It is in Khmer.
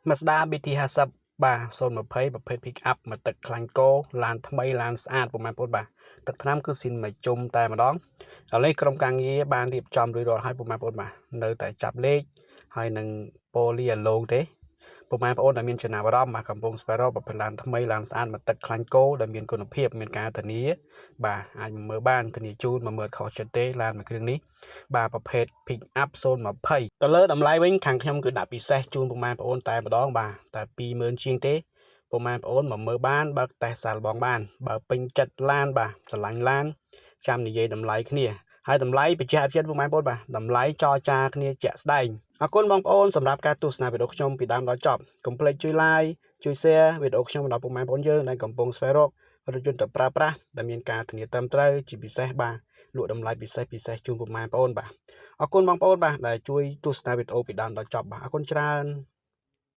Mazda BT50 បាទ020ប្រភេទ pick up មកទឹកខ្លាញ់គោឡានថ្មីឡានស្អាតពុកម៉ែបងប្អូនបាទទឹកថ្នាំគឺស៊ីនមួយជុំតែម្ដងឥឡូវនេះក្រុមការងារបានរៀបចំរួចរាល់ហើយពុកម៉ែបងប្អូនបាទនៅតែចាប់លេខហើយនឹងប៉ូលីអាឡូងទេពុកម៉ែបងប្អូនដែលមានចំណាប់អារម្មណ៍បាទកំពុងស្វែងរកប្រភេទឡានថ្មីឡានស្អាតមកទឹកខ្លាញ់គោដែលមានគុណភាពមានការធានាបាទអាចមើលបានធានាជូន10000ខុសចិត្តទេឡានមួយគ្រឿងនេះបាទប្រភេទ pick up 020ទៅលើតម្លៃវិញខាងខ្ញុំគឺដាក់ពិសេសជូនពុកម៉ែបងប្អូនតែម្ដងបាទតែ20000ជាងទេពុកម៉ែបងប្អូនមកមើលបានបើកតេស្តសាឡបងបានបើពេញចិត្តឡានបាទស្រឡាញ់ឡានចាំនិយាយតម្លៃគ្នាហើយតម្លៃបញ្ជាក់ពុកម៉ែបងប្អូនបាទតម្លៃចរចាគ្នាជាក់ស្ដែងអរគុណបងប្អូនសម្រាប់ការទស្សនាវីដេអូខ្ញុំពីដើមដល់ចប់កុំភ្លេចជួយ like ជួយ share វីដេអូខ្ញុំដល់ពុកម៉ែបងប្អូនយើងដែលកំពុងស្វែងរករថយន្តទៅប្រើប្រាស់ដែលមានការធានាត្រឹមត្រូវជាពិសេសបាទលក់តម្លៃពិសេសជូនពុកម៉ែបងប្អូនបាទអរគុណបងប្អូនបាទដែលជួយទស្សនាវីដេអូពីដើមដល់ចប់បាទអរគុណច្រើន